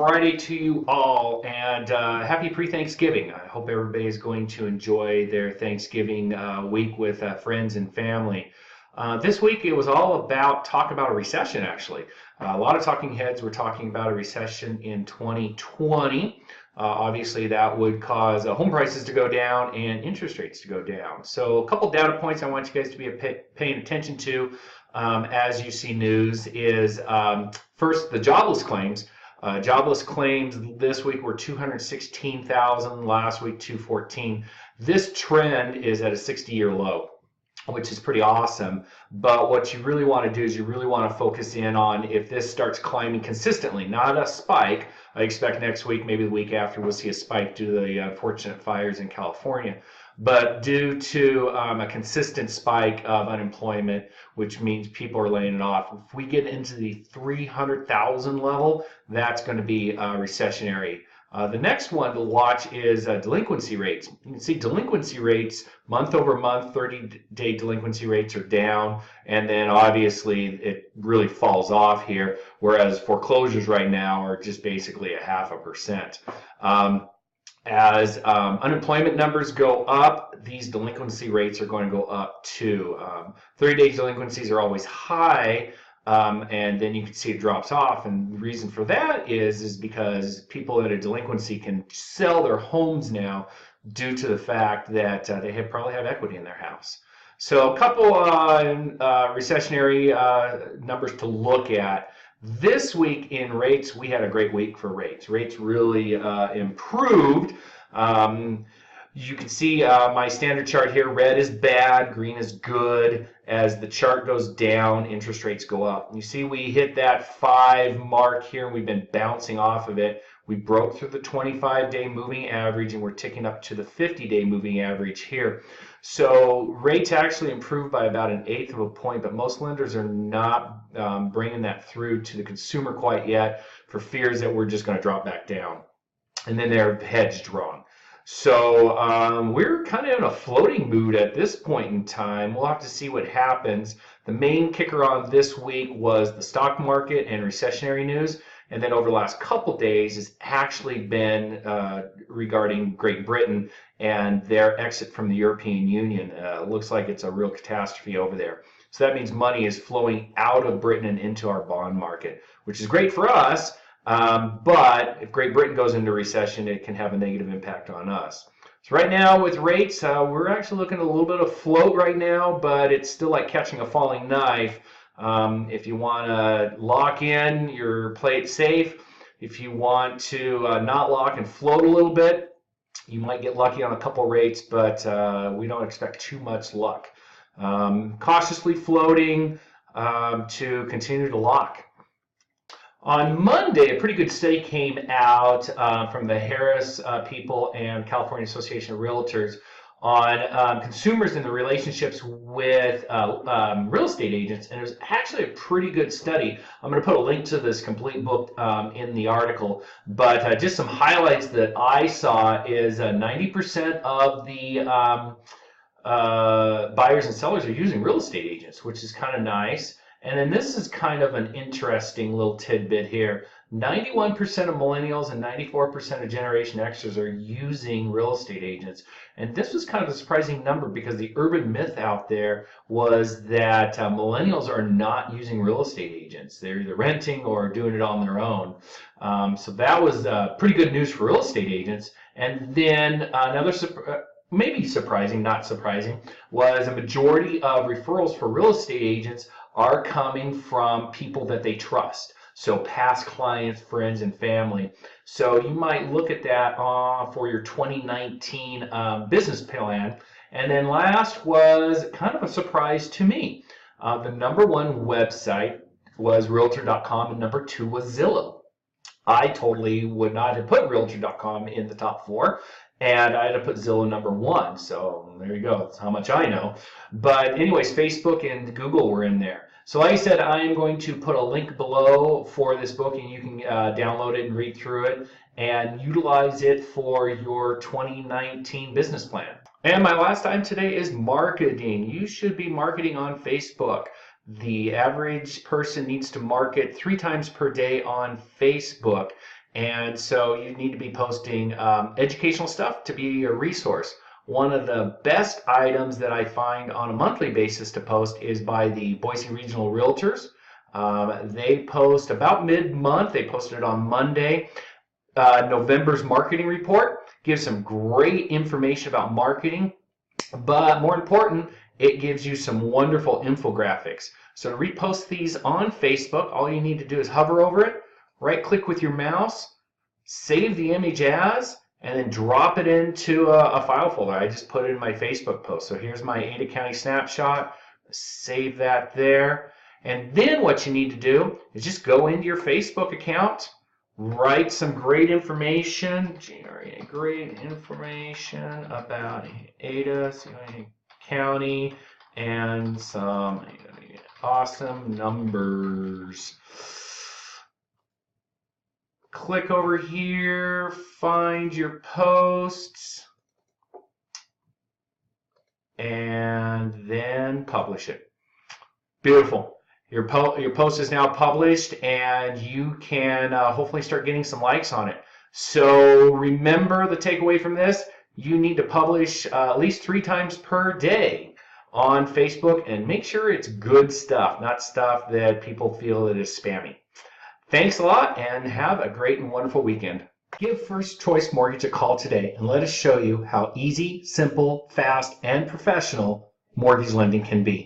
Friday to you all, and happy pre-Thanksgiving. I hope everybody is going to enjoy their Thanksgiving week with friends and family. This week it was all about talk about a recession, actually. A lot of talking heads were talking about a recession in 2020. Obviously, that would cause home prices to go down and interest rates to go down. So a couple data points I want you guys to be paying attention to as you see news is first, the jobless claims. Jobless claims this week were 216,000, last week 214. This trend is at a 60-year low, which is pretty awesome. But what you really want to do is you really want to focus in on if this starts climbing consistently, not a spike. I expect next week, maybe the week after, we'll see a spike due to the unfortunate fires in California. But due to a consistent spike of unemployment, which means people are laying it off, if we get into the 300,000 level, that's going to be recessionary. The next one to watch is delinquency rates. You can see delinquency rates month over month, 30-day delinquency rates are down, and then obviously it really falls off here, whereas foreclosures right now are just basically 0.5%. As unemployment numbers go up, these delinquency rates are going to go up too. 30-day delinquencies are always high, and then you can see it drops off, and the reason for that is because people in a delinquency can sell their homes now due to the fact that they probably have equity in their house. So a couple recessionary numbers to look at. This week in rates, we had a great week for rates. Rates really improved. You can see my standard chart here. Red is bad, green is good. As the chart goes down, interest rates go up. You see we hit that 5 mark here, and we've been bouncing off of it. We broke through the 25-day moving average, and we're ticking up to the 50-day moving average here. So rates actually improved by about 1/8 of a point, but most lenders are not bringing that through to the consumer quite yet for fears that we're just going to drop back down. And then they're hedged wrong. So we're kind of in a floating mood at this point in time. We'll have to see what happens. The main kicker on this week was the stock market and recessionary news. And then over the last couple days has actually been regarding Great Britain and their exit from the European Union. Looks like it's a real catastrophe over there. So that means money is flowing out of Britain and into our bond market, which is great for us. But if Great Britain goes into recession, it can have a negative impact on us. So right now with rates, we're actually looking at a little bit of float right now, but it's still like catching a falling knife. If you want to lock in, play it safe. If you want to not lock and float a little bit, you might get lucky on a couple rates, but we don't expect too much luck. Cautiously floating to continue to lock. On Monday, a pretty good study came out from the Harris people and California Association of Realtors on consumers and the relationships with real estate agents, and it was actually a pretty good study. I'm going to put a link to this complete book in the article, but just some highlights that I saw is 90% of the buyers and sellers are using real estate agents, which is kind of nice. And then this is kind of an interesting little tidbit here. 91% of millennials and 94% of Generation Xers are using real estate agents. And this was kind of a surprising number because the urban myth out there was that millennials are not using real estate agents. They're either renting or doing it on their own. So that was pretty good news for real estate agents. And then another maybe surprising, not surprising, was a majority of referrals for real estate agents are coming from people that they trust. So past clients, friends, and family. So you might look at that for your 2019 business plan. And then last was kind of a surprise to me. The #1 website was Realtor.com and #2 was Zillow. I totally would not have put Realtor.com in the top 4. And I had to put Zillow #1, so there you go. That's how much I know. But anyways, Facebook and Google were in there. So like I said, I am going to put a link below for this book, and you can download it and read through it and utilize it for your 2019 business plan. And my last item today is marketing. You should be marketing on Facebook. The average person needs to market 3 times per day on Facebook. And so you need to be posting educational stuff to be a resource. One of the best items that I find on a monthly basis to post is by the Boise Regional Realtors. They post about mid-month. They posted it on Monday. November's marketing report gives some great information about marketing, but more important, it gives you some wonderful infographics. So to repost these on Facebook, all you need to do is hover over it, right-click with your mouse, save the image as, and then drop it into a file folder. I just put it in my Facebook post. So here's my Ada County snapshot. Save that there. And then what you need to do is just go into your Facebook account, write some great information, great information about Ada County and some awesome numbers. Click over here, find your posts, and then publish it. Beautiful. Your post is now published, and you can hopefully start getting some likes on it. So remember the takeaway from this, you need to publish at least 3 times per day on Facebook, and make sure it's good stuff, not stuff that people feel that is spammy. Thanks a lot, and have a great and wonderful weekend. Give First Choice Mortgage a call today, and let us show you how easy, simple, fast, and professional mortgage lending can be.